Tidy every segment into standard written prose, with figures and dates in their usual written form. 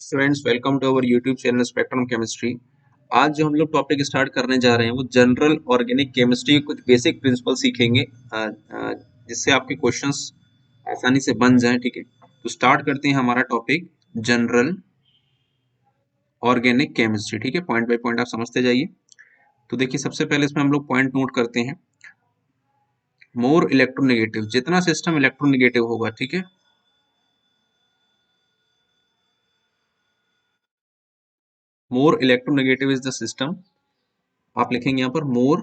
Students, welcome to our YouTube channel spectrum chemistry. आज जो हम लोग टॉपिक स्टार्ट करने जा रहे हैं वो जनरल ऑर्गेनिक केमिस्ट्री के कुछ बेसिक प्रिंसिपल सीखेंगे, जिससे आपके क्वेश्चंस आसानी से बन जाएं। ठीक है, तो स्टार्ट करते हैं हमारा टॉपिक जनरल ऑर्गेनिक केमिस्ट्री। ठीक है, पॉइंट बाय पॉइंट आप समझते जाइए। तो देखिए, सबसे पहले इसमें हम लोग पॉइंट नोट करते हैं। मोर इलेक्ट्रोनेगेटिव, जितना सिस्टम इलेक्ट्रोनेगेटिव होगा, ठीक है, more electronegative is the system. आप लिखेंगे यहाँ पर मोर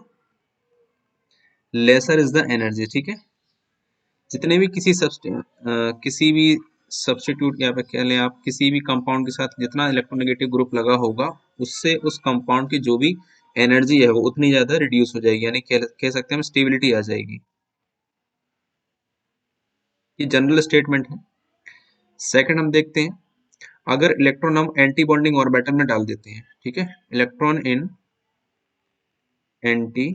लेसर इज द एनर्जी। ठीक है, जितने भी किसी भी सब्स्टिट्यूट या कह लें आप किसी भी कंपाउंड के साथ जितना इलेक्ट्रोनेगेटिव ग्रुप लगा होगा, उससे उस कंपाउंड की जो भी एनर्जी है वो उतनी ज्यादा रिड्यूस हो जाएगी, यानी कह सकते हैं हम स्टेबिलिटी आ जाएगी। ये जनरल स्टेटमेंट है। सेकंड हम देखते हैं, अगर इलेक्ट्रॉन हम एंटी बॉन्डिंग ऑर्बिटल में डाल देते हैं, ठीक है, electron in anti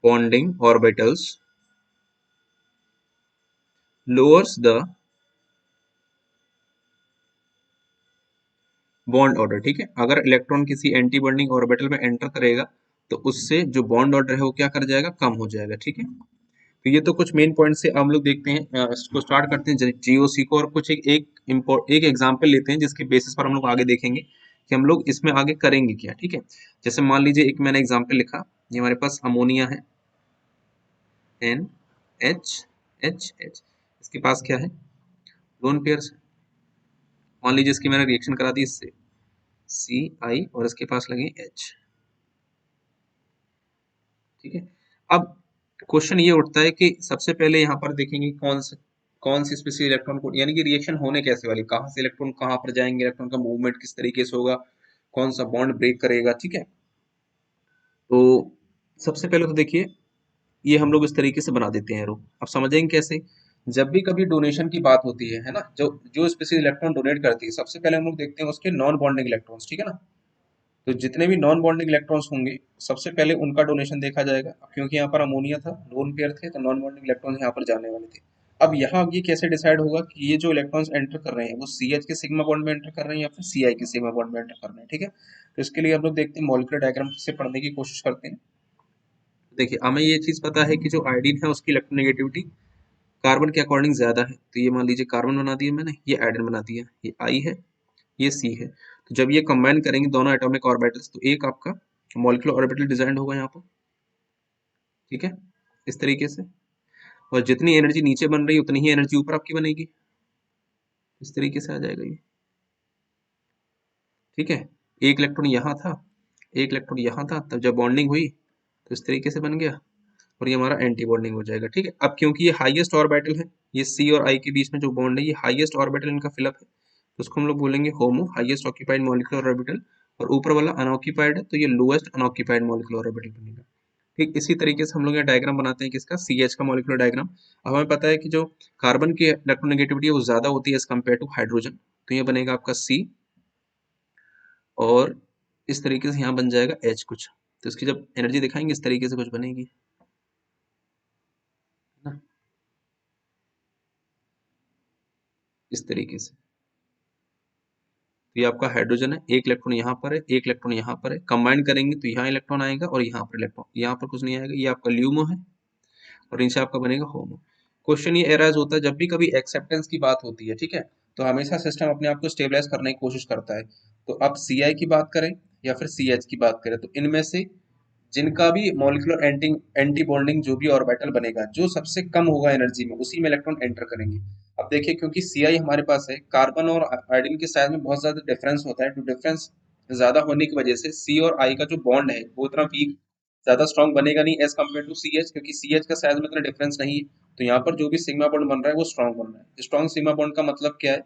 bonding orbitals lowers the bond order. ठीक है, अगर इलेक्ट्रॉन किसी एंटी बॉन्डिंग ऑर्बिटल में एंटर करेगा तो उससे जो बॉन्ड ऑर्डर है वो क्या कर जाएगा, कम हो जाएगा। ठीक है, तो ये तो कुछ मेन पॉइंट से हम लोग देखते हैं। इसको स्टार्ट करते हैं जीओसी को, और कुछ एक एग्जांपल लेते हैं जिसके बेसिस पर हम लोग आगे देखेंगे कि हम लोग इसमें आगे करेंगे क्या। ठीक है, जैसे मान लीजिए एक मैंने एग्जांपल लिखा, ये हमारे पास अमोनिया है, NH, इसके पास क्या है, लोन पेयर्स। मान लीजिए इसकी मैंने रिएक्शन करा दी इससे CI और इसके पास लगे H। ठीक है, अब क्वेश्चन ये उठता है कि सबसे पहले यहाँ पर देखेंगे कौन सी स्पेसिफिक इलेक्ट्रॉन को, यानी कि रिएक्शन होने कैसे वाली, कहाँ से इलेक्ट्रॉन कहाँ पर जाएंगे, इलेक्ट्रॉन का मूवमेंट किस तरीके से होगा, कौन सा बॉन्ड ब्रेक करेगा। ठीक है, तो सबसे पहले तो देखिए, ये हम लोग इस तरीके से बना देते हैं रो। अब समझेंगे कैसे। जब भी कभी डोनेशन की बात होती है ना, जो जो स्पेसिफिक इलेक्ट्रॉन डोनेट करती है, सबसे पहले हम लोग देखते हैं उसके नॉन बॉन्डिंग इलेक्ट्रॉन्स। ठीक है ना, तो जितने भी नॉन बॉन्डिंग इलेक्ट्रॉन्स होंगे सबसे पहले उनका डोनेशन देखा जाएगा, क्योंकि यहाँ पर अमोनिया था, लोन पेयर थे, तो नॉन बॉन्डिंग इलेक्ट्रॉन्स यहाँ पर जाने वाले थे। अब यहाँ ये कैसे डिसाइड होगा कि ये जो इलेक्ट्रॉन्स एंटर कर रहे हैं वो CH के सिग्मा बॉन्ड में एंटर कर रहे हैं या फिर CI के सिग्मा बॉन्ड में एंटर कर रहे हैं। ठीक है, तो इसके लिए हम लोग देखते हैं, मॉलिक्यूलर डायग्राम से पढ़ने की कोशिश करते हैं। देखिए, हमें ये चीज पता है कि जो आयोडीन है उसकी इलेक्ट्रोनेगेटिविटी कार्बन के अकॉर्डिंग ज्यादा है, तो ये मान लीजिए कार्बन बना दिया मैंने, ये आयोडीन बना दिया, ये I है, ये C है। तो जब ये कंबाइन करेंगे दोनों एटॉमिक ऑर्बिटल्स, तो एक आपका मॉलिक्यूलर ऑर्बिटल डिजाइन होगा यहाँ पर। ठीक है, इस तरीके से, और जितनी एनर्जी नीचे बन रही है उतनी ही एनर्जी ऊपर आपकी बनेगी, इस तरीके से आ जाएगा ये। ठीक है, एक इलेक्ट्रॉन यहाँ था, एक इलेक्ट्रॉन यहाँ था, तब जब बॉन्डिंग हुई तो इस तरीके से बन गया, और ये हमारा एंटी बॉन्डिंग हो जाएगा। ठीक है, अब क्योंकि ये हाईएस्ट ऑर्बिटल है, ये C और I के बीच में जो बॉन्ड है ये हाईएस्ट ऑर्बिटल इनका फिलअप है, तो उसको हम लोग बोलेंगे होमो, हाईएस्ट ऑक्यूपाइड मॉलिक्यूलर ऑर्बिटल, और ऊपर वाला अनऑक्यूपाइड है तो ये लोएस्ट अनऑक्यूपाइड मॉलिक्यूलर ऑर्बिटल बनेगा। ठीक इसी तरीके से हम लोग यहाँ डायग्राम बनाते हैं किसका, CH का मॉलिक्यूलर डायग्राम। अब हमें पता है कि जो कार्बन की इलेक्ट्रोनेगेटिविटी है वो ज्यादा होती है एज कम्पेयर टू हाइड्रोजन, तो ये बनेगा आपका C, और इस तरीके से यहाँ बन जाएगा H कुछ, तो इसकी जब एनर्जी दिखाएंगे इस तरीके से कुछ बनेगी ना, इस तरीके से। तो ये आपका हाइड्रोजन है, एक इलेक्ट्रॉन यहाँ पर है, एक इलेक्ट्रॉन यहाँ पर है, कंबाइन करेंगे तो यहाँ इलेक्ट्रॉन आएगा और यहाँ पर इलेक्ट्रॉन, यहाँ पर कुछ नहीं आएगा, ये आपका ल्यूमो है, और नीचे आपका बनेगा होमो। क्वेश्चन ये एराइज होता है जब भी कभी एक्सेप्टेंस की बात होती है। ठीक है, तो हमेशा सिस्टम अपने आप को स्टेबलाइज करने की कोशिश करता है। तो अब CI की बात करें या फिर CH की बात करें, तो इनमें से जिनका भी मॉलिक्यूलर एंटी बॉन्डिंग जो भी ऑर्बिटल बनेगा, जो सबसे कम होगा एनर्जी में, उसी में इलेक्ट्रॉन एंटर करेंगे। अब देखिए, क्योंकि CI हमारे पास है, कार्बन और आयोडीन के साइज में बहुत ज्यादा डिफरेंस होता है, तो डिफरेंस ज्यादा होने की वजह से C और I का जो बॉन्ड है वो इतना वीक, ज्यादा स्ट्रॉन्ग बनेगा नहीं एज कम्पेयर टू CH, क्योंकि CH का साइज में इतना डिफरेंस नहीं है। तो यहाँ पर जो भी सिग्मा बॉन्ड बन रहा है वो स्ट्रॉन्ग बन रहा है। स्ट्रॉन्ग सिग्मा बॉन्ड का मतलब क्या है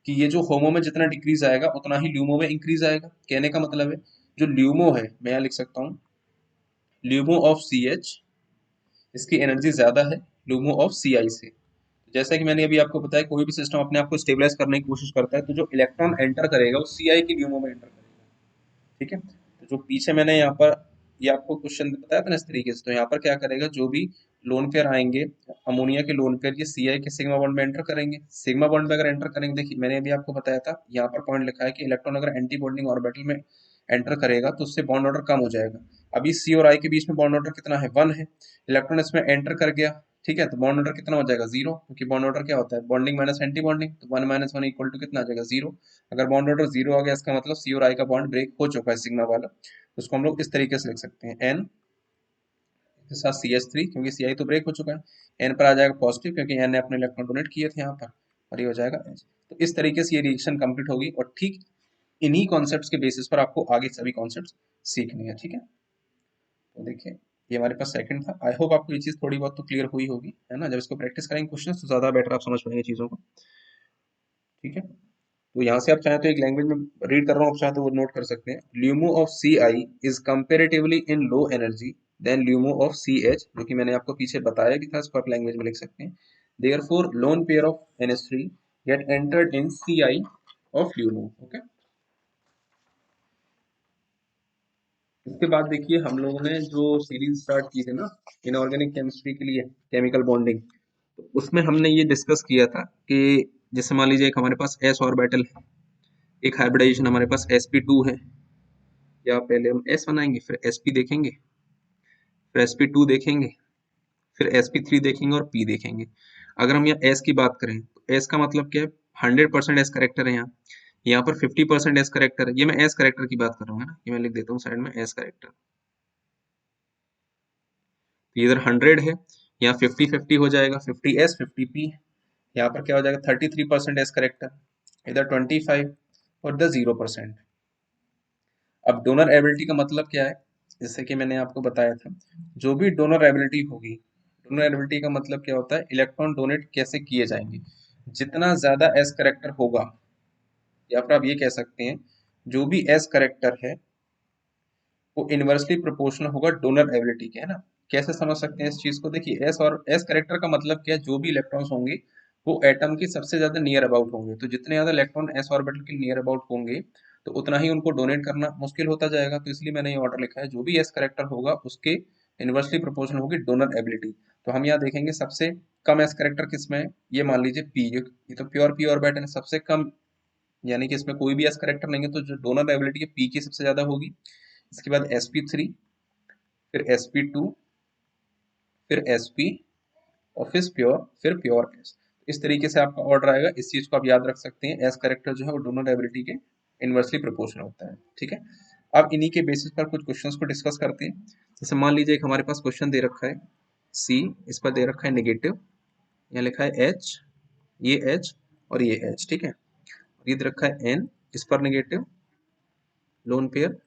कि ये जो होमो में जितना डिक्रीज आएगा उतना ही ल्यूमो में इंक्रीज आएगा। कहने का मतलब है, जो ल्यूमो है, मैं यहाँ लिख सकता हूँ ल्यूमो ऑफ CH, इसकी एनर्जी ज्यादा है लूमो ऑफ CI से। जैसा कि मैंने अभी आपको बताया, कोई भी सिस्टम अपने आप को स्टेबलाइज करने की कोशिश करता है, तो जो इलेक्ट्रॉन एंटर करेगा वो CI की ल्यूमो में एंटर करेगा। ठीक है, तो जो पीछे मैंने यहाँ पर ये आपको क्वेश्चन बताया था ना इस तरीके से, तो यहाँ पर क्या करेगा, जो भी लोन पेयर आएंगे, अमोनिया के लोन पेयर ये Ci के सिग्मा बॉन्ड में एंटर करेंगे। सिग्मा बॉन्ड में अगर एंटर करेंगे, देखिए मैंने अभी आपको बताया था, यहाँ पर पॉइंट लिखा है कि इलेक्ट्रॉन अगर एंटी बॉन्डिंग ऑर्बिटल में एंटर करेगा तो उससे बॉन्ड ऑर्डर कम हो जाएगा। अभी C और I के बीच में बॉन्ड ऑर्डर कितना है, 1 है। इलेक्ट्रॉन इसमें एंटर कर गया, ठीक है, तो बॉन्ड ऑर्डर कितना हो जाएगा, 0, क्योंकि बॉन्ड ऑर्डर क्या होता है, बॉन्डिंग माइनस एंटी बॉन्डिंग, तो 1 माइनस 1 इक्वल टू कितना आ जाएगा, 0। अगर बॉन्ड ऑर्डर 0 आ गया, इसका मतलब C और I का बॉन्ड ब्रेक हो चुका है सिग्मा वाला, तो उसको हम लोग इस तरीके से लिख सकते हैं, N के साथ CH3, क्योंकि Ci तो ब्रेक हो चुका है, N पर आ जाएगा पॉजिटिव, क्योंकि N ने अपने इलेक्ट्रॉन डोनेट किए थे यहाँ पर, और ये हो जाएगा H। तो इस तरीके से ये रिएक्शन कंप्लीट होगी, और ठीक इन्हीं कॉन्सेप्ट्स के बेसिस पर आपको आगे सभी कॉन्सेप्ट्स सीखने हैं, ठीक है। तो देखिए ये हमारे पास सेकंड था। आई होप आपको ये चीज़ थोड़ी बहुत तो क्लियर हुई होगी, है ना। जब इसको प्रैक्टिस करेंगे क्वेश्चन तो ज़्यादा बेटर आप समझ पाएंगे चीज़ों को, ठीक है। तो यहाँ से आप चाहें तो एक लैंग्वेज में रीड कर रहा हूँ, आप चाहें तो वो नोट कर सकते हैं। LUMO of Ci is comparatively in low energy than LUMO of Ch, जो कि मैंने आपको पीछे बताया भी था, इसको आप लैंग्वेज में लिख सकते हैं। Therefore lone pair of NH3 get entered in Ci of LUMO, okay. इसके बाद देखिए हम लोगों ने जो सीरीज स्टार्ट की थी ना इनऑर्गेनिक केमिस्ट्री के लिए, केमिकल बॉन्डिंग, तो उसमें हमने ये डिस्कस किया था कि जैसे मान लीजिए एक हमारे पास s ऑर्बिटल है, एक हाइब्रिडाइजेशन हमारे पास sp2 है, या पहले हम s बनाएंगे, फिर sp देखेंगे, फिर sp2 देखेंगे, फिर sp3 देखेंगे और p देखेंगे। अगर हम यहाँ s की बात करें तो s का मतलब क्या है, 100% s करेक्टर है यहाँ पर 50% s करेक्टर है। ये मैं s करेक्टर की बात कर रहा हूँ, है ना, ये मैं लिख देता हूँ साइड में s करेक्टर। तो इधर 100 है, यहाँ 50-50 हो जाएगा, 50s 50p। यहाँ पर क्या हो जाएगा, 33% एस करेक्टर, इधर 25 और इधर 0%। अब डोनर एबिलिटी का मतलब क्या है, जैसे कि मैंने आपको बताया था, जो भी डोनर एबिलिटी होगी, डोनर एबिलिटी का मतलब क्या होता है, इलेक्ट्रॉन डोनेट कैसे किए जाएंगे। जितना ज्यादा एस करेक्टर होगा, या फिर आप ये कह सकते हैं जो भी एस करेक्टर है वो इनवर्सली प्रोपोर्शनल होगा डोनर एबिलिटी के, है ना। कैसे समझ सकते हैं इस चीज को, देखिए एस और एस करेक्टर का मतलब क्या है, जो भी इलेक्ट्रॉन्स होंगे वो एटम के सबसे ज्यादा नियर अबाउट होंगे, तो जितने ज्यादा इलेक्ट्रॉन एस ऑर्बिटल के नियर अबाउट होंगे तो उतना ही उनको डोनेट करना मुश्किल होता जाएगा। तो इसलिए मैंने ये ऑर्डर लिखा है, जो भी एस करेक्टर होगा उसके इनवर्सली प्रोपोर्शनल होगी डोनर एबिलिटी। तो हम यहाँ देखेंगे सबसे कम एस करेक्टर किसमें है, ये मान लीजिए पी, जो ये तो प्योर पी ऑर्बिटल है, सबसे कम, यानी कि इसमें कोई भी एस करेक्टर नहीं है, तो जो डोनर एबिलिटी है पी की सबसे ज्यादा होगी। इसके बाद sp3, फिर sp2, फिर sp, और फिर प्योर, फिर प्योर एस। इस तरीके से आपका ऑर्डर आएगा, इस चीज को आप याद रख सकते हैं, एस करेक्टर जो है वो डोनर एबिलिटी के इनवर्सली प्रोपोर्शनल होता है, ठीक है। अब इन्हीं के बेसिस पर कुछ क्वेश्चंस को डिस्कस करते हैं। जैसे मान लीजिए एक हमारे पास क्वेश्चन दे रखा है सी, इस पर दे रखा है नेगेटिव, यहाँ लिखा है एच, ये एच और ये एच, ठीक है। ये दे रखा है एन, इस पर नेगेटिव लोन पेयर,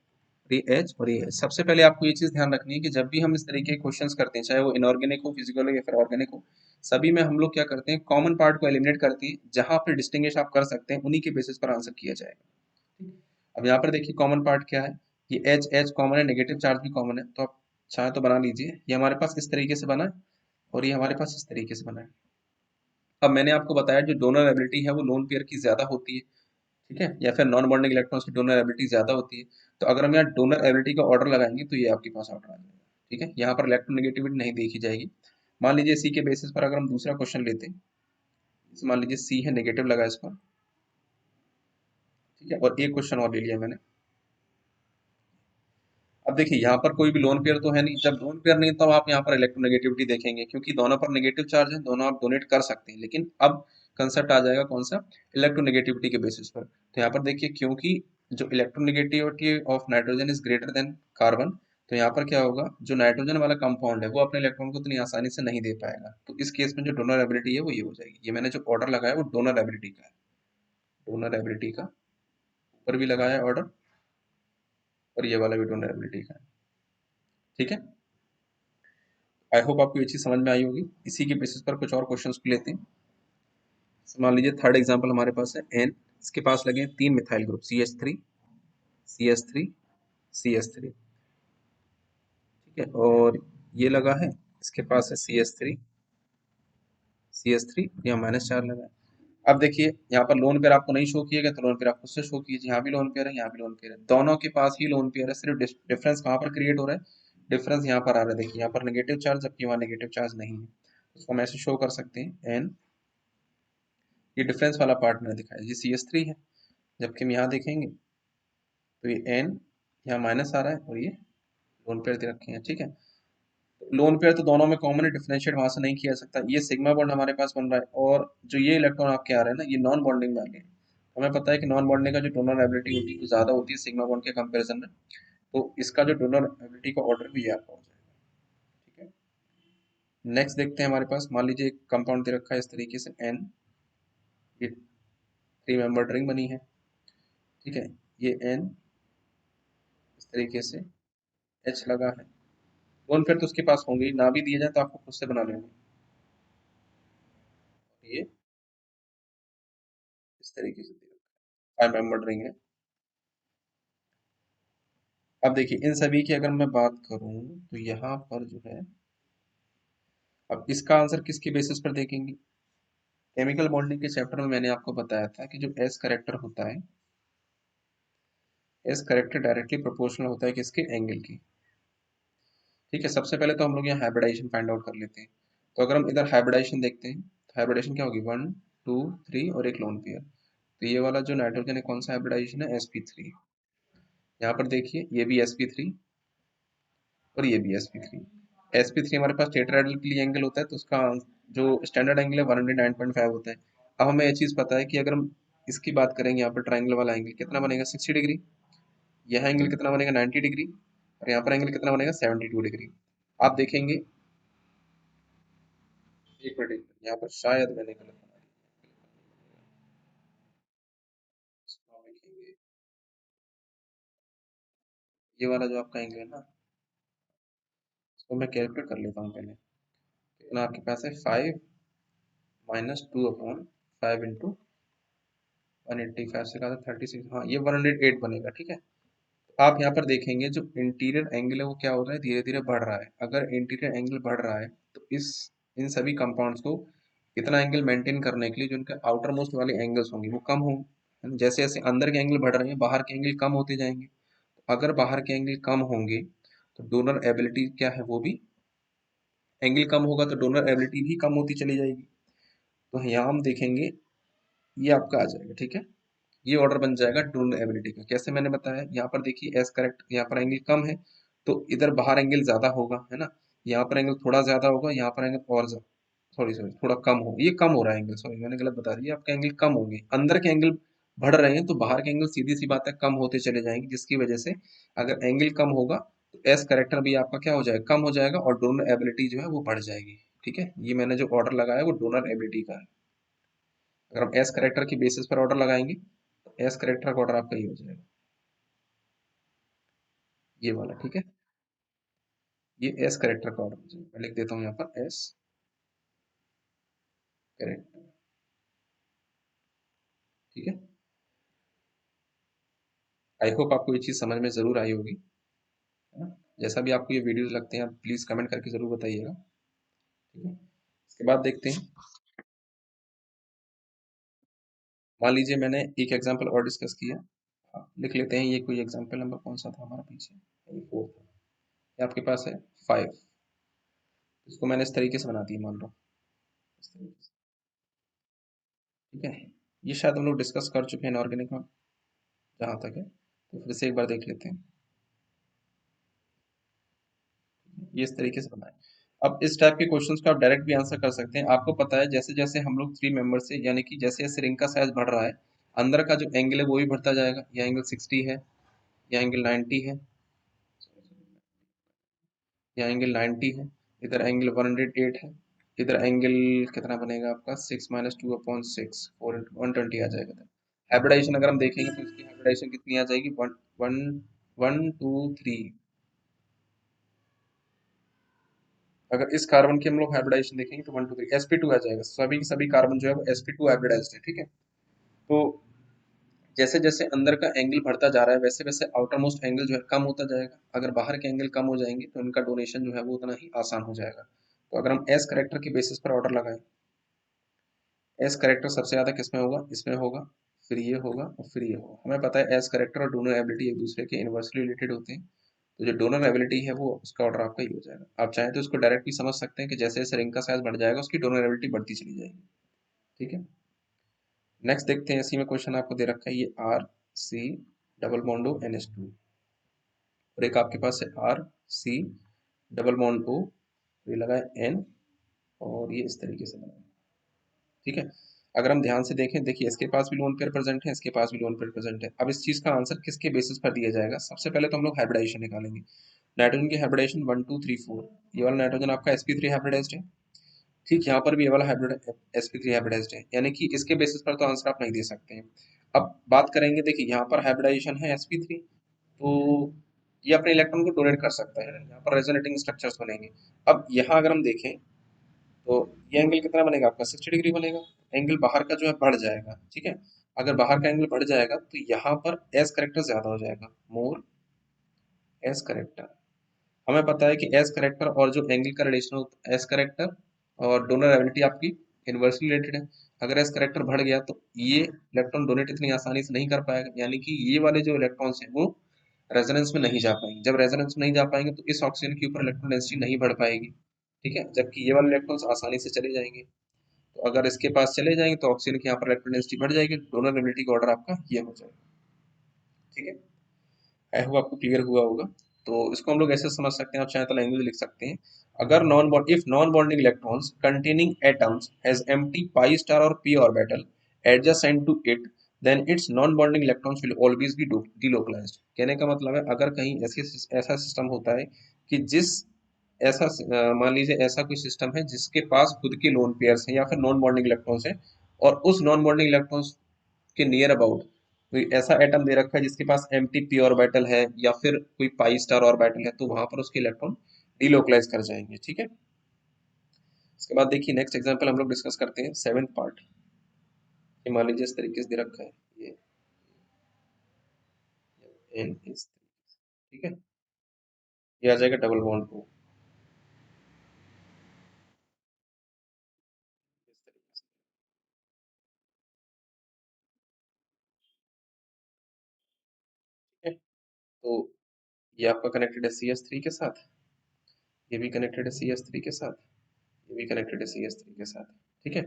ये एच और ये एच। सबसे पहले आपको ये चीज ध्यान रखनी है कि जब भी हम इस तरीके के क्वेश्चंस करते हैं, चाहे वो इनऑर्गेनिक हो, फिजिकल हो या फिर ऑर्गेनिक हो, सभी में हम लोग क्या करते हैं, कॉमन पार्ट को एलिमिनेट करते हैं, जहां पर डिस्टिंग्विश आप कर सकते हैं उन्हीं के बेसिस पर आंसर किया जाएगा। अब यहाँ पर देखिए कॉमन पार्ट क्या है, ये एच एच कॉमन है, नेगेटिव चार्ज भी कॉमन है, तो आप चाहे तो बना लीजिए। ये हमारे पास इस तरीके से बना है और ये हमारे पास इस तरीके से बना है। अब मैंने आपको बताया जो डोनर एबिलिटी है वो लोन पेयर की ज्यादा होती है, ठीक है, या फिर नॉन बॉन्डिंग इलेक्ट्रॉन्स की डोनर एबिलिटी ज्यादा होती है। तो अगर हम यहाँ डोनर एबिलिटी का ऑर्डर लगाएंगे तो ये आपके पास ऑर्डर आ जाएगा, ठीक है। यहाँ पर इलेक्ट्रोनेगेटिविटी नहीं देखी जाएगी। मान लीजिए सी के बेसिस पर अगर हम दूसरा क्वेश्चन लेते हैं, मान लीजिए सी है, नेगेटिव लगा इस पर, ठीक है, और एक क्वेश्चन और ले लिया मैंने। अब देखिए यहाँ पर कोई भी लोन पेयर तो है नहीं, जब लोन पेयर नहीं तब आप यहाँ पर इलेक्ट्रोनेगेटिविटी देखेंगे, क्योंकि दोनों पर नेगेटिव चार्ज है, दोनों आप डोनेट कर सकते हैं। लेकिन अब कंसेप्ट आ जाएगा कौन सा, इलेक्ट्रोनेगेटिविटी के बेसिस पर। तो यहाँ पर देखिए क्योंकि जो electronegativity of nitrogen is greater than carbon, तो यहाँ पर क्या होगा, जो नाइट्रोजन वाला कंपाउंड है वो अपने इलेक्ट्रॉन को इतनी आसानी से नहीं दे पाएगा। तो इस केस में जो डोनर एबिलिटी है वो ये हो जाएगी। ये मैंने जो ऑर्डर लगाया वो डोनर एबिलिटी का है, डोनर एबिलिटी का ऊपर भी लगाया ऑर्डर, और ये वाला भी डोनर एबिलिटी का है, ठीक है। आई होप आपको ये चीज समझ में आई होगी। इसी के बेसिस पर कुछ और क्वेश्चंस को लेते हैं। मान लीजिए थर्ड एग्जांपल हमारे पास है एन, इसके पास लगे हैं 3 methyl group CH3 CH3 CH3, ठीक है, और ये लगा है, इसके पास है CH3 CH3, यहाँ -4 लगा है। अब देखिए यहाँ पर लोन पेयर आपको नहीं शो किएगा, तो लोन पेयर आप खुद से शो कीजिए, यहाँ भी लोन पेयर है, यहाँ भी लोन पेयर है, दोनों के पास ही लोन पेयर है, सिर्फ डिफरेंस कहाँ पर क्रिएट हो रहा है, डिफरेंस यहाँ पर आ रहा है, देखिए यहाँ पर नेगेटिव चार्ज जबकि वहाँ नेगेटिव चार्ज नहीं है, उसको हम ऐसे शो कर सकते हैं एन, ये डिफरेंस वाला पार्ट मैंने दिखाया, ये CH3 है, जबकि हम यहाँ देखेंगे तो ये एन यहाँ माइनस आ रहा है और ये लोन पेयर दे रखे हैं, ठीक है। लोन पेयर तो दोनों में कॉमन है, डिफरेंशिएट वहां से नहीं किया जा सकता। ये सिग्मा बॉन्ड हमारे पास बन रहा है और जो ये इलेक्ट्रॉन आपके आ रहे हैं ना, ये नॉन बॉन्डिंग वाले हैं। हमें पता है कि नॉन बॉन्डिंग का जो डोनर एबिलिटी होती है वो ज्यादा होती है सिग्मा बॉन्ड के कंपैरिजन में, तो इसका जो डोनर एबिलिटी का ऑर्डर भी ये आपका हो जाएगा, ठीक है। नेक्स्ट देखते हैं, हमारे पास मान लीजिए एक कंपाउंड दे रखा है इस तरीके से एन, ये 3 मेंबर रिंग बनी है, ठीक है। ये एन इस तरीके से एच लगा है, लोन पेयर तो उसके पास होंगे, ना भी दिए जाए तो आपको खुद से बना लेंगे। ये इस तरीके से 5 मेंबर रिंग है। अब देखिए इन सभी की अगर मैं बात करूं तो यहाँ पर जो है, अब इसका आंसर किसके बेसिस पर देखेंगे। केमिकल बॉन्डिंग के चैप्टर में मैंने आपको बताया था कि जो एस करेक्टर होता है, एस करेक्टर डायरेक्टली प्रोपोर्शनल होता है किसके, एंगल की, ठीक है। सबसे पहले तो हम लोग यहाँ हाइब्रिडाइजेशन फाइंड आउट कर लेते हैं। तो अगर हम इधर हाइब्रिडाइजेशन देखते हैं तो हाइब्रिडाइजेशन क्या होगी, 1 2 3 और एक लोन पेयर, तो ये वाला जो नाइट्रोजन है कौन सा हाइब्रिडाइजेशन है, sp3। यहाँ पर देखिए ये भी sp3 और ये भी sp3। sp3 हमारे पास टेट्राहेड्रल के लिए एंगल होता है, तो उसका जो स्टैंडर्ड एंगल है 109.5 होता है। अब हमें ये चीज पता है कि अगर हम इसकी बात करेंगे, यहाँ पर ट्राइंगल वाला एंगल कितना बनेगा, 60 डिग्री। यह एंगल कितना बनेगा, 90 डिग्री। और यहाँ पर एंगल कितना बनेगा, 72 डिग्री। आप देखेंगे, एक मिनट यहाँ पर शायद मैंने गलत बना दिया, इसको हम लिखेंगे, ये वाला जो आपका एंगल है ना, इसको मैं कैलकुलेट कर लेता हूँ पहले। कितना आपके पास है, 5 - 2/5 इंटू 185 से कहा था 36, हाँ ये 108 बनेगा, ठीक है। तो आप यहाँ पर देखेंगे जो इंटीरियर एंगल है वो क्या हो रहा है, धीरे धीरे बढ़ रहा है। अगर इंटीरियर एंगल बढ़ रहा है तो इस इन सभी कंपाउंड्स को इतना एंगल मेंटेन करने के लिए जो इनके आउटर मोस्ट वाले एंगल्स होंगे वो कम होंगे, जैसे जैसे अंदर के एंगल बढ़ रहे हैं बाहर के एंगल कम होते जाएंगे। अगर बाहर के एंगल कम होंगे तो डोनर एबिलिटी क्या है, वो भी, एंगल कम होगा तो डोनर एबिलिटी भी कम होती चली जाएगी। तो यहाँ हम देखेंगे ये आपका आ जाएगा, ठीक है। ये ऑर्डर बन जाएगा डोनर एबिलिटी का। कैसे मैंने बताया, यहाँ पर देखिए एस करेक्ट, यहाँ पर एंगल कम है तो इधर बाहर एंगल ज्यादा होगा, है ना। यहाँ पर एंगल थोड़ा ज्यादा होगा, यहाँ पर एंगल और सॉरी सॉरी थोड़ा कम हो, ये कम हो रहा है एंगल, सॉरी मैंने गलत बता दिया, आपके एंगल कम होंगे, अंदर के एंगल बढ़ रहे हैं तो बाहर के एंगल सीधी सी बात है कम होते चले जाएंगे, जिसकी वजह से अगर एंगल कम होगा तो एस करेक्टर भी आपका क्या हो जाएगा, कम हो जाएगा और डोनर एबिलिटी जो है वो बढ़ जाएगी, ठीक है। ये मैंने जो ऑर्डर लगाया वो डोनर एबिलिटी का है। अगर हम एस करेक्टर की बेसिस पर ऑर्डर लगाएंगे तो एस करेक्टर का ऑर्डर आपका ये हो जाएगा, ये वाला, ठीक है। ये एस करेक्टर का ऑर्डर हो जाएगा, मैं लिख देता हूँ यहाँ पर एस करेक्टर, ठीक है। आई होप आपको ये चीज समझ में जरूर आई होगी, है ना। जैसा भी आपको ये वीडियोस लगते हैं आप प्लीज कमेंट करके जरूर बताइएगा, ठीक है। इसके बाद देखते हैं, मान लीजिए मैंने एक एग्जांपल और डिस्कस किया, लिख लेते हैं, ये कोई एग्जांपल नंबर कौन सा था हमारा पीछे, ये 4 था, ये आपके पास है 5, इसको मैंने इस तरीके से बना दिया, मान लो इस तरीके से, ठीक है। ये शायद हम लोग डिस्कस कर चुके हैं इनऑर्गेनिक में, जहाँ तक है तो फिर से एक बार देख लेते हैं। ये इस तरीके से बनाए। अब इस टाइप के क्वेश्चंस को आप डायरेक्ट भी आंसर कर सकते हैं। आपको पता है जैसे जैसे हम लोग 3 मेंबर से, यानी कि जैसे जैसे रिंग का साइज बढ़ रहा है अंदर का जो एंगल है वो भी बढ़ता जाएगा। यह एंगल 60 है, यह एंगल 90 है, यह एंगल 90 है, इधर एंगल 108 है, इधर एंगल कितना बनेगा आपका 6 - 2/6, 120 आ जाएगा। हाइब्रिडाइजेशन अगर हम देखेंगे तो इसकी हाइब्रिडाइजेशन कितनी आ जाएगी, वन वन 1 2 3। अगर इस कार्बन की हम लोग हाइब्रिडाइजेशन देखेंगे तो 1 2 3 sp2 आ जाएगा, सभी के सभी कार्बन जो है वो sp2 हाइब्रिडाइज्ड है, ठीक है। तो जैसे जैसे अंदर का एंगल बढ़ता जा रहा है वैसे वैसे आउटर मोस्ट एंगल जो है कम होता जाएगा। अगर बाहर के एंगल कम हो जाएंगे तो इनका डोनेशन जो है वो उतना ही आसान हो जाएगा। तो अगर हम एस करेक्टर की बेसिस पर ऑर्डर लगाएं, एस करेक्टर सबसे ज्यादा किसमें होगा, इसमें होगा, फिर ये होगा और फिर ये होगा। हमें पता है एस करेक्टर और डोनर एबिलिटी एक दूसरे के इनवर्सली रिलेटेड होते हैं, तो जो डोनर एबिलिटी है वो उसका ऑर्डर आपका ये हो जाएगा। आप चाहें तो इसको डायरेक्ट भी समझ सकते हैं कि जैसे जैसे रिंग का साइज बढ़ जाएगा उसकी डोनर एबिलिटी बढ़ती चली जाएगी। ठीक है, नेक्स्ट देखते हैं, इसी में क्वेश्चन आपको दे रखा है ये R C double bond O NH2, और एक आपके पास है R C double bond O, ये लगा है N, और ये इस तरीके से लगा है। ठीक है, अगर हम ध्यान से देखें, देखिए इसके पास भी लोन पेयर प्रेजेंट है, इसके पास भी लोन पेयर प्रेजेंट है। अब इस चीज का आंसर किसके बेसिस पर दिया जाएगा? सबसे पहले तो हम लोग हाइब्रिडाइजेशन निकालेंगे। नाइट्रोजन की हाइब्रिडाइजेशन 1 2 3 4, ये वाला नाइट्रोजन आपका sp3 हाइब्रिडाइज्ड है। ठीक, यहाँ पर भी ये वाला हाइब्रिड sp3 हाइब्रिडाइज्ड है, यानी कि इसके बेसिस पर तो आंसर आप नहीं दे सकते हैं। अब बात करेंगे, देखिए यहाँ पर हाइब्रिडाइजेशन है sp3, तो ये अपने इलेक्ट्रॉन को डोनेट कर सकता है, यहाँ पर रेजोनेटिंग स्ट्रक्चर्स बनेंगे। अब यहाँ अगर हम देखें तो ये एंगल कितना बनेगा आपका? 60 डिग्री बनेगा। एंगल बाहर का जो है बढ़ जाएगा। ठीक है, अगर बाहर का एंगल बढ़ जाएगा तो यहाँ पर एस करेक्टर ज्यादा हो जाएगा, मोर एस करेक्टर। हमें पता है कि एस करेक्टर और जो एंगल का रिलेशन होता है, एस करेक्टर और डोनर एबिलिटी आपकी इनवर्सली रिलेटेड है। अगर एस करेक्टर बढ़ गया तो ये इलेक्ट्रॉन डोनेट इतनी आसानी से नहीं कर पाएगा, यानी कि ये वाले जो इलेक्ट्रॉन्स हैं वो रेजोनेंस में नहीं जा पाएंगे। जब रेजोनेंस में नहीं जा पाएंगे तो इस ऑक्सीजन के ऊपर इलेक्ट्रॉन डेंसिटी नहीं बढ़ पाएगी। ठीक है, जबकि ये वाले इलेक्ट्रॉन्स आसानी से चले जाएंगे। तो अगर इसके पास चले जाएंगे तो ऑक्सीजन की यहाँ पर इलेक्ट्रॉन डेंसिटी बढ़ जाएगी, डोनर एबिलिटी का ऑर्डर आपका ये हो जाएगा। ठीक है, आई होप आपको क्लियर हुआ होगा। तो इसको हम लोग ऐसे समझ सकते हैं, आप चाहे तो लैंग्वेज लिख सकते हैं। अगर non bond if non bonding electrons containing atoms has empty pi star और p orbital adjacent to it, then its non bonding electrons will always be delocalised. कहने का मतलब है, अगर कहीं ऐसा सिस्टम होता है कि जिस ऐसा मान लीजिए ऐसा कोई सिस्टम है जिसके पास खुद के लोन पेयर्स हैं या फिर नॉन बॉन्डिंग इलेक्ट्रॉन्स हैं, और उस नॉन बॉन्डिंग इलेक्ट्रॉन्स के नियर अबाउट कोई ऐसा एटम दे रखा है जिसके पास एम्प्टी p ऑर्बिटल है या फिर कोई पाई स्टार ऑर्बिटल है, तो वहां पर उसके इलेक्ट्रॉन डिलोकलाइज कर जाएंगे। ठीक है, इसके बाद देखिए नेक्स्ट एग्जांपल हम लोग डिस्कस करते हैं, सेवेंथ पार्ट। ये मान लीजिए इस तरीके से दे रखा है, ये एन इस, ठीक है, ये आ जाएगा डबल बॉन्ड ओ इस तरीके से। ठीक है, तो ये आपका कनेक्टेड है CH3 के साथ, ये भी कनेक्टेड है CH3 के साथ, ये भी कनेक्टेड है CH3 के साथ। ठीक है,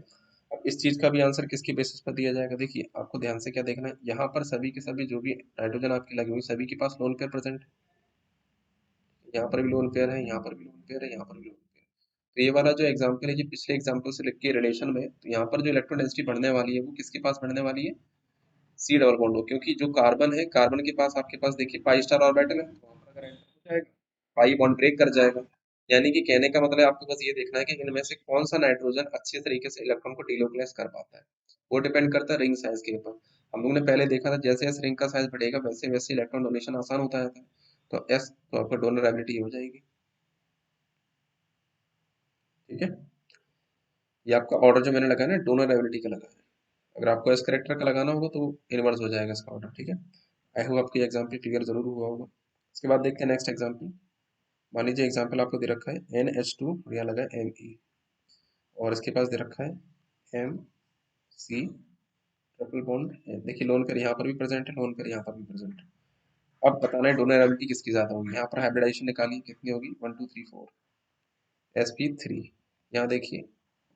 अब इस चीज का भी आंसर किसके बेसिस पर दिया जाएगा? देखिए आपको ध्यान से क्या देखना है, यहाँ पर सभी के सभी जो भी नाइट्रोजन आपकी लगी हुई सभी के पास लोन पेयर प्रेजेंट है। यहाँ पर भी लोन पेयर है, यहाँ पर भी लोन पेयर है, यहाँ पर भी लोन पेयर है। तो ये वाला जो एग्जाम्पल है ये पिछले एग्जाम्पल से लिख के रिलेशन में, तो यहाँ पर जो इलेक्ट्रॉन डेंसिटी बढ़ने वाली है वो किसके पास बढ़ने वाली है? सी डबल बॉन्ड हो, क्योंकि जो कार्बन है, कार्बन के पास आपके पास देखिए पाई स्टार ऑर्बिटल है, तो वहाँ पर अगर एंटर हो जाएगा पाई बॉन्ड ब्रेक कर जाएगा। यानी कि कहने का मतलब है आपको बस ये देखना है कि इनमें से कौन सा नाइट्रोजन अच्छे तरीके से इलेक्ट्रॉन को डिलोकलाइज कर पाता है। वो डिपेंड करता है रिंग साइज के ऊपर। हम लोग ने पहले देखा था जैसे जैसे रिंग का साइज बढ़ेगा वैसे वैसे इलेक्ट्रॉन डोनेशन आसान होता जाता है। तो एस तो आपका डोनर एबिलिटी हो जाएगी। ठीक है, ये आपका ऑर्डर जो मैंने लगाया ना डोनर एबिलिटी का लगाया है। अगर आपको एस करेक्टर का लगाना होगा तो इनवर्स हो जाएगा इसका ऑर्डर। ठीक है, आई होप आपको एग्जाम्पल क्लियर जरूर हुआ होगा। इसके बाद देखते हैं नेक्स्ट एग्जाम्पल। मान लीजिए एग्जाम्पल आपको दे रखा है NH2 और यहाँ लगा है Me, और इसके पास दे रखा है MC ट्रिपल बॉन्ड। देखिए लोन पेयर यहाँ पर भी प्रेजेंट है, लोन पेयर यहाँ पर भी प्रेजेंट है। अब बताना है डोनर एबिलिटी किसकी ज्यादा होगी। यहाँ पर हाइब्रिडाइजेशन निकालिए, कितनी होगी? 1 2 3 4 sp3। यहाँ देखिए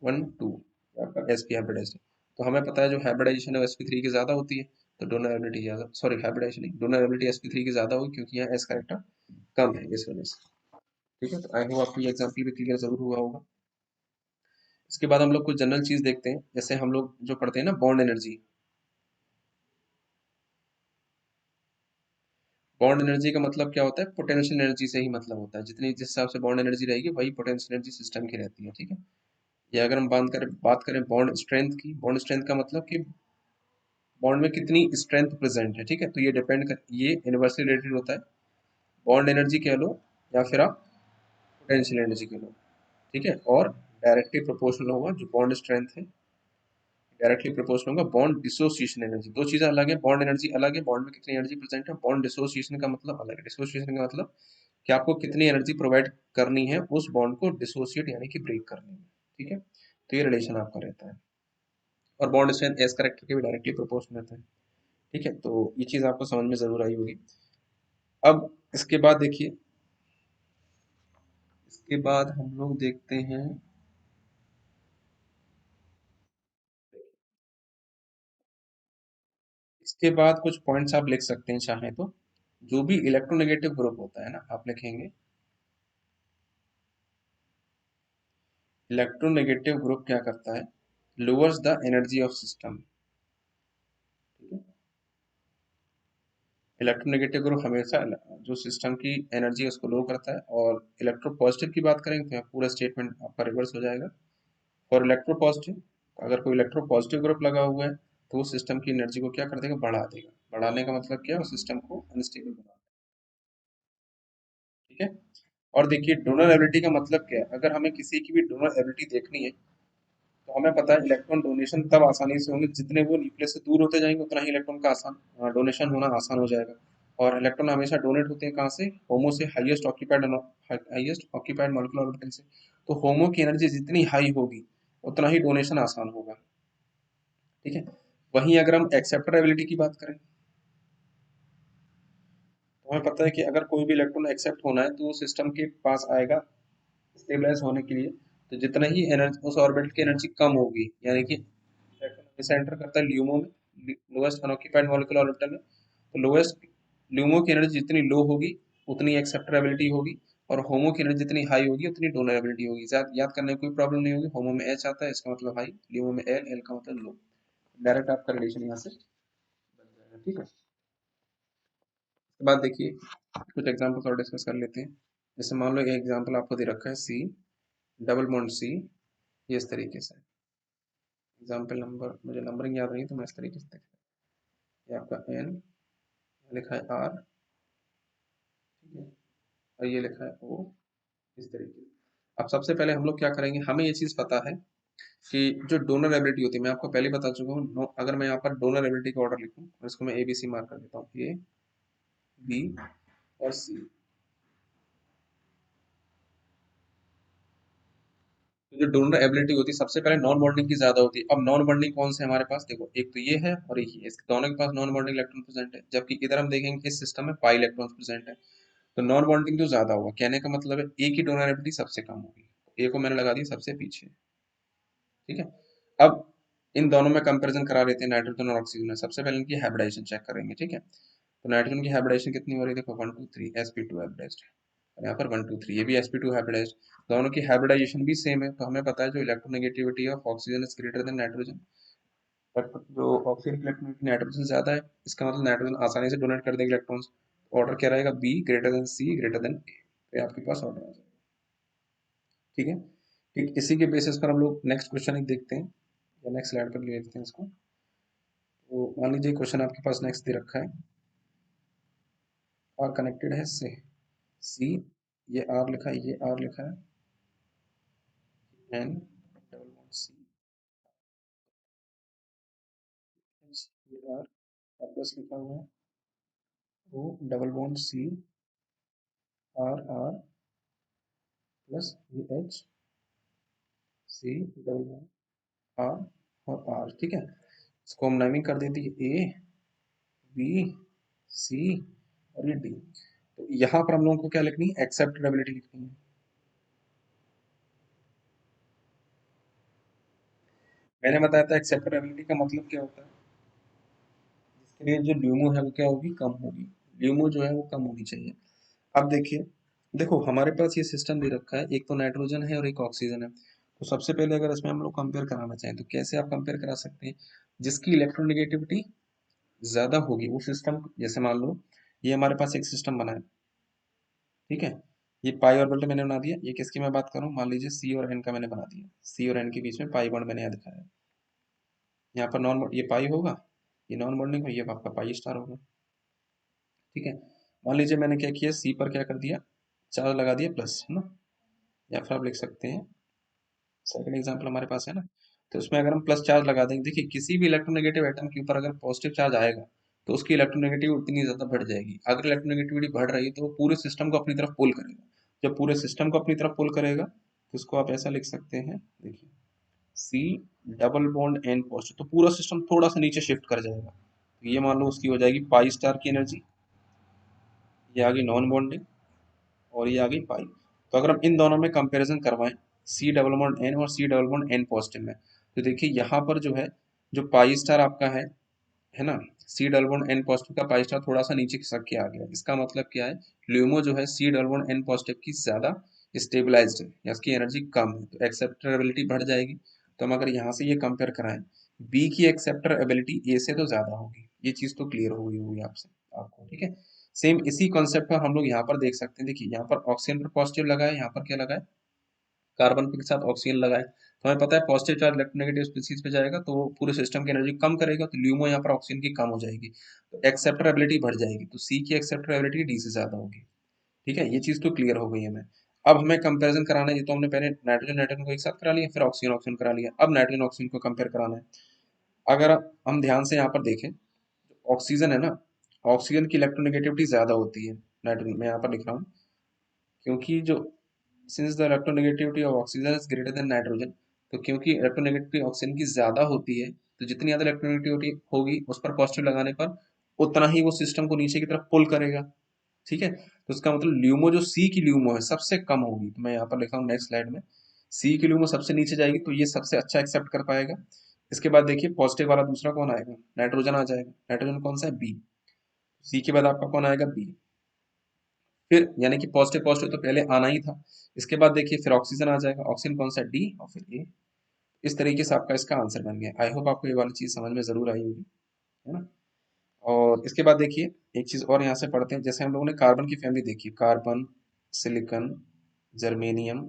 1 2 आपका sp हाइब्रिडाइजेशन, तो हमें पता है जो हाइब्रिडाइजेशन है वो sp3 की ज्यादा होती है, तो डोनर एबिलिटी ज्यादा, सॉरी हाइब्रिडाइजेशन नहीं, डोनर एबिलिटी sp3 की ज्यादा होगी क्योंकि यहाँ s करेक्टर कम है इस वजह से। ठीक है, तो आई होप आपको ये एग्जाम्पल भी क्लियर जरूर हुआ होगा। इसके बाद हम लोग कुछ जनरल चीज देखते हैं, जैसे हम लोग जो पढ़ते हैं ना बॉन्ड एनर्जी। बॉन्ड एनर्जी का मतलब क्या होता है? पोटेंशियल एनर्जी से ही मतलब होता है, जितनी जिस हिसाब से बॉन्ड एनर्जी रहेगी वही पोटेंशियल एनर्जी सिस्टम की रहती है। ठीक है, ये अगर हम बात करें बॉन्ड स्ट्रेंथ की, बॉन्ड स्ट्रेंथ का मतलब कि बॉन्ड में कितनी स्ट्रेंथ प्रेजेंट है। ठीक है, तो ये डिपेंड कर, ये इनवर्सली रिलेटेड होता है, बॉन्ड एनर्जी कह लो या फिर आप पोटेंशियल एनर्जी कह लो। ठीक है, और डायरेक्टली प्रोपोर्शनल होगा जो बॉन्ड स्ट्रेंथ है, डायरेक्टली प्रोपोर्शनल होगा बॉन्ड डिसोसिएशन एनर्जी। दो चीजें अलग है, बॉन्ड एनर्जी अलग है, बॉन्ड में कितनी एनर्जी प्रेजेंट है। बॉन्ड डिसोसिएशन का मतलब अलग है, डिसोसिएशन का मतलब कि आपको कितनी एनर्जी प्रोवाइड करनी है उस बॉन्ड को डिसोसिएट यानी कि ब्रेक करने में। ठीक है, तो ये रिलेशन आपका रहता है, और बॉन्ड स्ट्रेंथ एस करेक्टर के भी डायरेक्टली प्रोपोर्शनल रहता है। ठीक है, तो ये चीज आपको समझ में जरूर आई होगी। अब इसके बाद देखिए इसके बाद हम लोग देखते हैं, इसके बाद कुछ पॉइंट्स आप लिख सकते हैं चाहें तो। जो भी इलेक्ट्रोनेगेटिव ग्रुप होता है ना, आप लिखेंगे इलेक्ट्रोनेगेटिव ग्रुप क्या करता है, lowers the energy of system. ठीक है, इलेक्ट्रोनेगेटिव ग्रुप हमेशा जो सिस्टम की एनर्जी है उसको लो करता है। और इलेक्ट्रो पॉजिटिव की बात करेंगे तो यहाँ पूरा स्टेटमेंट आपका रिवर्स हो जाएगा। और इलेक्ट्रो पॉजिटिव, अगर कोई इलेक्ट्रो पॉजिटिव ग्रुप लगा हुआ है तो वो सिस्टम की एनर्जी को क्या कर देगा, बढ़ा देगा। बढ़ाने का मतलब क्या है, उस सिस्टम को अनस्टेबल बना देगा। ठीक है। और देखिए डोनर एबिलिटी का मतलब क्या है, अगर हमें किसी की भी डोनर एबिलिटी देखनी है तो हमें पता है इलेक्ट्रॉन डोनेशन तब आसानी से होंगे जितने वो न्यूक्लियस से दूर होते जाएंगे उतना ही इलेक्ट्रॉन का आसान डोनेशन होना आसान हो जाएगा। और इलेक्ट्रॉन हमेशा डोनेट होते हैं कहाँ से, होमो से, हाईएस्ट ऑक्यूपाइड मॉलिक्यूलर ऑर्बिटल से। तो होमो की एनर्जी जितनी हाई होगी उतना ही डोनेशन आसान होगा। ठीक है। वहीं अगर हम एक्सेप्टर एबिलिटी की बात करें तो हमें पता है कि अगर कोई भी इलेक्ट्रॉन एक्सेप्ट होना है तो वो सिस्टम के पास आएगा स्टेबलाइज होने के लिए। तो जितना ही एनर्जी उस ऑर्बिटल की एनर्जी कम होगी, यानी कि इलेक्ट्रॉन हमेशा एंटर करता है ल्यूमो में, लोएस्ट अनऑक्यूपाइड मॉलिक्यूलर ऑर्बिटल में। तो लोएस्ट ल्यूमो की एनर्जी जितनी लो होगी उतनी एक्सेप्टरेबिलिटी होगी, और होमो की एनर्जी जितनी हाई होगी उतनी डोनरेबिलिटी होगी। याद करने में कोई प्रॉब्लम नहीं होगी। होमो में एच आता है, इसका मतलब हाई, ल्यूमो में एल, एल का मतलब लो। डायरेक्ट आपका रिलेशन यहाँ से बन जाएगा। ठीक है। उसके बाद देखिए कुछ एग्जाम्पल्स और डिस्कस कर लेते हैं। जैसे मान लो ये एग्जाम्पल आपको दे रखा है सी डबल बॉन्ड सी, ये इस तरीके से। एग्जाम्पल नंबर, मुझे नंबरिंग याद नहीं तो मैं इस तरीके से देखता हूँ। ये आपका एन, लिखा है आर, ठीक है, और ये लिखा है ओ, इस तरीके से। अब सबसे पहले हम लोग क्या करेंगे, हमें ये चीज़ पता है कि जो डोनर एबिलिटी होती है, मैं आपको पहले बता चुका हूँ। अगर मैं यहाँ पर डोनर एबिलिटी का ऑर्डर लिखूँ और इसको मैं ए बी सी मार्क कर देता हूँ, ए बी और सी। तो जो डोनर एबिलिटी होती है सबसे पहले नॉन बॉन्डिंग की ज्यादा होती है। अब नॉन बॉन्डिंग कौन से हमारे पास, देखो एक तो ये है और एक ही है, इसके दोनों के पास नॉन बॉन्डिंग इलेक्ट्रॉन प्रेजेंट है। जबकि इधर हम देखेंगे इस सिस्टम में पाई इलेक्ट्रॉन प्रेजेंट है। तो नॉन बॉन्डिंग जो ज्यादा होगा, कहने का मतलब है ए की डोनर एबिलिटी सबसे कम होगी। ए को मैंने लगा दी सबसे पीछे। ठीक है। अब इन दोनों में कंपैरिजन करा लेते हैं, नाइट्रोजन और ऑक्सीजन में। सबसे पहले इनकी हाइब्रिडाइजेशन चेक करेंगे। ठीक है। तो नाइट्रोजन की हाइब्रिडाइजेशन कितनी हो रही है, देखो 1 2 3 sp2 हाइब्रिडाइज्ड, और यहाँ पर 1 2 3 ये भी sp2 हाइब्रिडाइज्ड। दोनों की हाइब्रिडाइजेशन भी सेम है। तो हमें पता है जो electronegativity of oxygen is greater than nitrogen. But जो ऑक्सीजन की इलेक्ट्रोनेगेटिविटी नाइट्रोजन से ज्यादा है, इसका मतलब नाइट्रोजन आसानी से डोनेट कर देगा इलेक्ट्रॉन्स। ऑर्डर क्या रहेगा, B greater than C greater than A. तो आपके पास ऑर्डर आ जाएगा। ठीक है। ठीक इसी के बेसिस पर हम लोग नेक्स्ट क्वेश्चन एक देखते हैं, या नेक्स्ट स्लाइड पर ले लेते हैं इसको। तो मान लीजिए क्वेश्चन आपके पास नेक्स्ट दे रखा है, आर कनेक्टेड है से सी, ये आर लिखा है, ये आर लिखा है, N double bond C H, ये आर प्लस लिखा हुआ है, O double bond C R R plus ये H C double bond R और आर। ठीक है। इसको हम नामिंग कर देते हैं ए बी सी और ये डी। तो यहाँ पर हम लोगों को क्या लिखनी है, एक्सेप्टेबिलिटी लिखनी है। मैंने बताया था एक्सेप्टेबिलिटी का मतलब क्या होता है, जिसके लिए जो ल्यूमो है वो क्या होगी, कम होगी। ल्यूमो जो है वो कम होनी चाहिए। अब देखिए, देखो हमारे पास ये सिस्टम दे रखा है, एक तो नाइट्रोजन है और एक ऑक्सीजन है। तो सबसे पहले अगर इसमें हम लोग कंपेयर कराना चाहें तो कैसे आप कंपेयर करा सकते हैं, जिसकी इलेक्ट्रोनेगेटिविटी ज्यादा होगी वो सिस्टम, जैसे मान लो ये हमारे पास एक सिस्टम बना है। ठीक है। ये पाई ऑर्बिटल मैंने बना दिया, ये किसकी मैं बात करूं, मान लीजिए सी और एन का मैंने बना दिया। सी और एन के बीच में पाई बॉन्ड मैंने यहाँ दिखाया। यहाँ पर नॉन, ये पाई होगा, ये नॉन बॉन्डिंग हो, ये आपका पाई स्टार होगा। ठीक है। मान लीजिए मैंने क्या किया, सी पर क्या कर दिया, चार्ज लगा दिया प्लस, है ना। या फिर आप लिख सकते हैं, सेकंड एग्जांपल हमारे पास है ना, तो उसमें अगर हम प्लस चार्ज लगा देंगे, देखिए किसी भी इलेक्ट्रोनेगेटिव एटम के ऊपर अगर पॉजिटिव चार्ज आएगा तो उसकी इलेक्ट्रोनेगेटिव उतनी ज्यादा बढ़ जाएगी। अगर इलेक्ट्रोनेगेटिविटी बढ़ रही है तो वो पूरे सिस्टम को अपनी तरफ पुल करेगा। जब पूरे सिस्टम को अपनी तरफ पुल करेगा तो इसको आप ऐसा लिख सकते हैं, देखिए C double bond N positive, तो पूरा सिस्टम थोड़ा सा नीचे शिफ्ट कर जाएगा। तो ये मान लो उसकी हो जाएगी पाई स्टार की एनर्जी, ये आ गई नॉन बॉन्डिंग, और ये आ गई पाई। तो अगर हम इन दोनों में कंपैरिजन करवाएं, सी डबल बॉन्ड एन और C double bond N positive में, तो देखिए यहाँ पर जो है, जो पाई स्टार आपका है ना, C double bond N positive का पाई स्टार थोड़ा सा नीचे खिसक के आ गया। इसका मतलब क्या है, ल्यूमो जो है C double bond N positive की ज्यादा स्टेबलाइज्ड है या इसकी एनर्जी कम है, तो एक्सेप्टरेबिलिटी बढ़ जाएगी। तो हम अगर यहाँ से ये कंपेयर कराएं, बी की एक्सेप्टरेबिलिटी ए से तो ज्यादा होगी, ये चीज तो क्लियर हो गई होगी आपसे आपको, ठीक है। सेम इसी कॉन्सेप्ट पर हम लोग यहाँ पर देख सकते हैं, देखिए यहाँ पर ऑक्सीजन पर पॉजिटिव लगा है, यहाँ पर क्या लगा है, कार्बन के साथ ऑक्सीजन लगाए, तो हमें पता है पॉजिटिव चार्ज इलेक्ट्रोनेगेटिव स्पीशीज पे जाएगा तो वो पूरे सिस्टम की एनर्जी कम करेगा, तो ल्यूमो यहाँ पर ऑक्सीजन की कम हो जाएगी, तो एक्सेप्टरेबिलिटी बढ़ जाएगी, तो सी की एक्सेप्टरेबिलिटी डी से ज्यादा होगी। ठीक है, ये चीज तो क्लियर हो गई हमें। अब हमें कंपैरिजन कराना है, ये तो हमने पहले नाइट्रोजन नाइट्रोजन को एक साथ करा लिया, फिर ऑक्सीजन ऑक्सीजन करा लिया, अब नाइट्रोजन ऑक्सीजन को कंपेयर कराना है। अगर हम ध्यान से यहाँ पर देखें, ऑक्सीजन है ना, ऑक्सीजन की इलेक्ट्रोनेगेटिविटी ज्यादा होती है नाइट्रोजन में, यहाँ पर लिख रहा हूँ, क्योंकि जो since the electronegativity of oxygen is greater than nitrogen, तो क्योंकि इलेक्ट्रोनेगेटिविटी ऑक्सीजन की ज्यादा होती है, तो जितनी ज्यादा इलेक्ट्रोनेगेटिविटी होगी उस पर पॉजिटिव लगाने पर उतना ही वो सिस्टम को नीचे की तरफ पुल करेगा। ठीक है, तो इसका मतलब ल्यूमो जो सी की ल्यूमो है सबसे कम होगी, तो मैं यहाँ पर लिखा हूँ नेक्स्ट स्लाइड में, सी की ल्यूमो सबसे नीचे जाएगी, तो ये सबसे अच्छा एक्सेप्ट कर पाएगा। इसके बाद देखिए पॉजिटिव वाला दूसरा कौन आएगा, नाइट्रोजन आ जाएगा, नाइट्रोजन कौन सा है, बी, सी के बाद आपका कौन आएगा, बी, फिर यानी कि पॉजिटिव पॉजिटिव तो पहले आना ही था। इसके बाद देखिए फिर ऑक्सीजन आ जाएगा, ऑक्सीजन कौन सा, डी, और फिर ए। इस तरीके से आपका इसका आंसर बन गया। आई होप आपको ये वाली चीज समझ में जरूर आई होगी, है ना। और इसके बाद देखिए एक चीज और यहाँ से पढ़ते हैं, जैसे हम लोगों ने कार्बन की फैमिली देखी, carbon, silicon, germanium,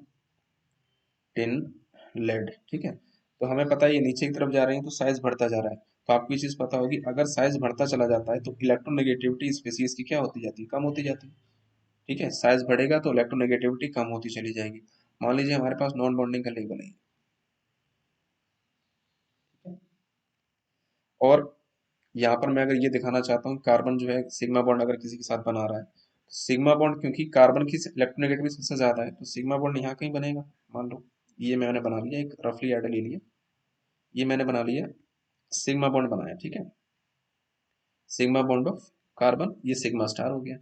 tin, lead, ठीक है। तो हमें पता है ये नीचे की तरफ जा रहे हैं तो साइज बढ़ता जा रहा है, तो आपको ये चीज पता होगी, अगर साइज बढ़ता चला जाता है तो इलेक्ट्रोनेगेटिविटी स्पीसीज की क्या होती जाती है, कम होती जाती है। ठीक है, साइज बढ़ेगा तो इलेक्ट्रोनेगेटिविटी कम होती चली जाएगी। मान लीजिए हमारे पास नॉन बॉन्डिंग का लेवल है, ठीक है? और यहाँ पर मैं अगर ये दिखाना चाहता हूँ, कार्बन जो है सिग्मा बॉन्ड अगर किसी के साथ बना रहा है, तो सिग्मा बॉन्ड क्योंकि कार्बन की इलेक्ट्रोनेगेटिविटी सबसे ज्यादा है, तो सिग्मा बॉन्ड यहाँ कहीं बनेगा। मान लो ये मैंने बना लिया, एक रफली आइडिया ले लिया, ये मैंने बना लिया, सिग्मा बॉन्ड बनाया, ठीक है, सिग्मा बॉन्ड ऑफ कार्बन, ये सिग्मा स्टार हो गया।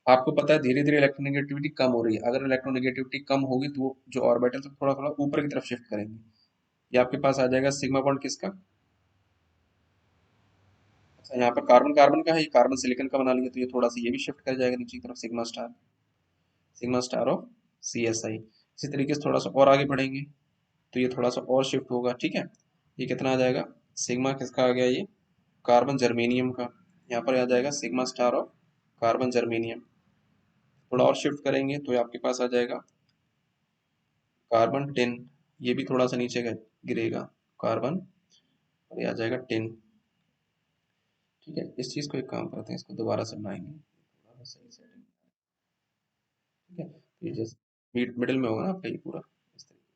आपको पता है धीरे धीरे इलेक्ट्रोनेगेटिविटी कम हो रही है, अगर इलेक्ट्रोनेगेटिविटी कम होगी तो वो जो ऑर्बिटल से थोड़ा थोड़ा ऊपर की तरफ शिफ्ट करेंगे। ये आपके पास आ जाएगा सिग्मा बॉन्ड किसका, अच्छा यहाँ पर कार्बन कार्बन का है, ये कार्बन सिलिकॉन का बना लिया, तो ये थोड़ा सा ये भी शिफ्ट कर जाएगा नीचे की तरफ, sigma star of C S I. इसी तरीके से थोड़ा सा और आगे बढ़ेंगे तो ये थोड़ा सा और शिफ्ट होगा, ठीक है। ये कितना आ जाएगा, सिग्मा किसका आ गया, ये कार्बन जर्मेनियम का, यहाँ पर आ जाएगा sigma star of carbon germanium. थोड़ा और शिफ्ट करेंगे तो ये आपके पास आ जाएगा कार्बन टिन, ये भी थोड़ा सा नीचे गिरेगा, कार्बन, और ये आ जाएगा टिन। ठीक है, इस चीज को एक काम करते हैं, इसको दोबारा से बनाएंगे थोड़ा सा सही सेटिंग, ठीक है। तो ये जैसे मिडिल में होगा ना आपका ये पूरा इस तरीके।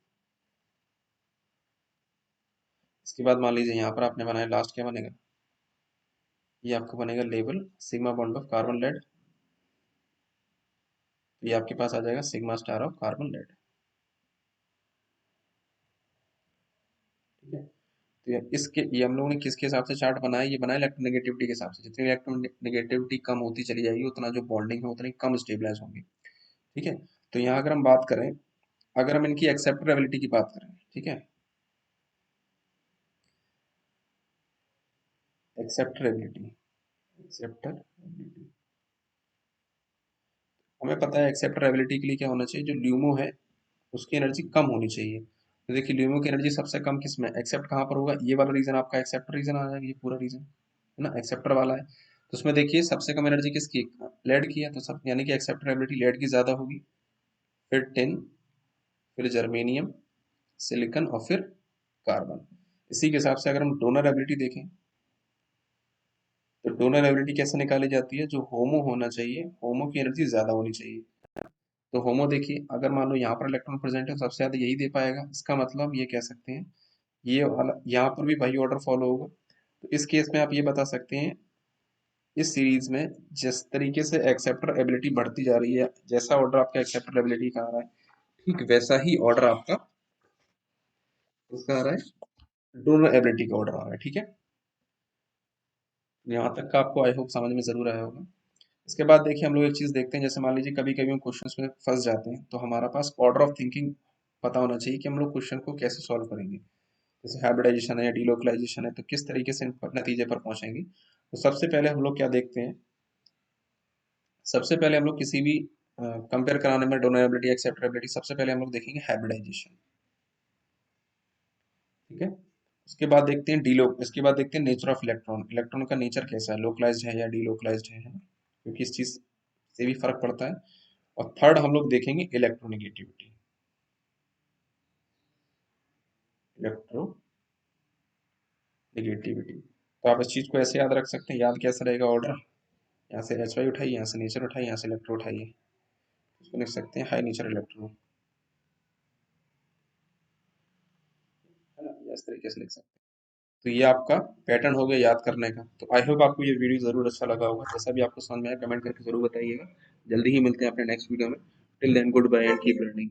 इसके बाद मान लीजिए यहाँ पर आपने बनाया, लास्ट क्या बनेगा, ये आपका बनेगा level sigma bond of carbon lead, तो ये आपके पास आ जाएगा sigma star of carbon lead, ठीक है। तो ये हम लोगों ने किसके हिसाब से चार्ट बनाया, ये बनाया इलेक्ट्रोनेगेटिविटी के हिसाब से, जितनी इलेक्ट्रोनेगेटिविटी कम होती चली जाएगी उतना जो बॉन्डिंग है उतनी कम स्टेबलाइज होंगे, ठीक है। तो यहाँ अगर हम बात करें, अगर हम इनकी एक्सेप्टरेबिलिटी की बात करें, ठीक है, एक्सेप्टरेबिलिटी, एक्सेप्टरेबिलिटी, हमें पता है एक्सेप्टरेबिलिटी के लिए क्या होना चाहिए, जो ल्यूमो है उसकी एनर्जी कम होनी चाहिए। तो देखिए ल्यूमो की एनर्जी सबसे कम किस में, एक्सेप्ट कहाँ पर होगा, ये वाला रीजन आपका एक्सेप्टर रीजन आ जाएगा, ये पूरा रीजन है ना, एक्सेप्टर वाला है, तो उसमें देखिए सबसे कम एनर्जी किसकी, लेड की है, तो सब यानी कि एक्सेप्टरेबिलिटी लेड की ज्यादा होगी, फिर टिन, फिर जर्मेनियम, सिलिकॉन, और फिर कार्बन। इसी के हिसाब से अगर हम डोनर एबिलिटी देखें, तो डोनर एबिलिटी कैसे निकाली जाती है, जो होमो होना चाहिए, होमो की एनर्जी ज्यादा होनी चाहिए। तो होमो देखिए अगर मान लो यहाँ पर इलेक्ट्रॉन प्रेजेंट है, सबसे ज्यादा यही दे पाएगा, इसका मतलब ये कह सकते हैं ये वाला यहाँ पर भी वही ऑर्डर फॉलो होगा। तो इस केस में आप ये बता सकते हैं, इस सीरीज में जिस तरीके से एक्सेप्टर एबिलिटी बढ़ती जा रही है, जैसा ऑर्डर आपका एक्सेप्टर एबिलिटी का आ रहा है, ठीक वैसा ही ऑर्डर आपका उसका आ रहा है, डोनर एबिलिटी का ऑर्डर आ रहा है, ठीक है। यहाँ तक का आपको आई होप समझ में जरूर आया होगा। इसके बाद देखिए हम लोग एक चीज़ देखते हैं, जैसे मान लीजिए कभी कभी हम क्वेश्चंस में फंस जाते हैं, तो हमारा पास ऑर्डर ऑफ थिंकिंग पता होना चाहिए कि हम लोग क्वेश्चन को कैसे सॉल्व करेंगे। जैसे हाइब्रिडाइजेशन है या डीलोकलाइजेशन है, तो किस तरीके से नतीजे पर पहुंचेंगे। तो सबसे पहले हम लोग क्या देखते हैं, सबसे पहले हम लोग किसी भी कंपेयर कराने में डोनेबिलिटी एक्सेप्टेबिलिटी, सबसे पहले हम लोग देखेंगे हाइब्रिडाइजेशन। ठीक है, उसके बाद देखते हैं डीलो इसके बाद देखते हैं नेचर ऑफ इलेक्ट्रॉन, इलेक्ट्रॉन का नेचर कैसा है, लोकलाइज्ड है या डीलोकलाइज्ड है ना, क्योंकि इस चीज से भी फर्क पड़ता है। और थर्ड हम लोग देखेंगे इलेक्ट्रोनेगेटिविटी, इलेक्ट्रोनेगेटिविटी। तो आप इस चीज को ऐसे याद रख सकते हैं, याद कैसे रहेगा ऑर्डर, यहाँ से एच वाई उठाइए, यहाँ से नेचर उठाइए, यहाँ से इलेक्ट्रो उठाइए, इसको लिख सकते हैं हाई नेचर इलेक्ट्रो, है ना, या इस तरीके से लिख सकते हैं। तो ये आपका पैटर्न हो गया याद करने का। तो आई होप आपको ये वीडियो जरूर अच्छा लगा होगा, जैसा भी आपको समझ में आया कमेंट करके जरूर बताइएगा। जल्दी ही मिलते हैं अपने नेक्स्ट वीडियो में। Till then good bye and keep learning.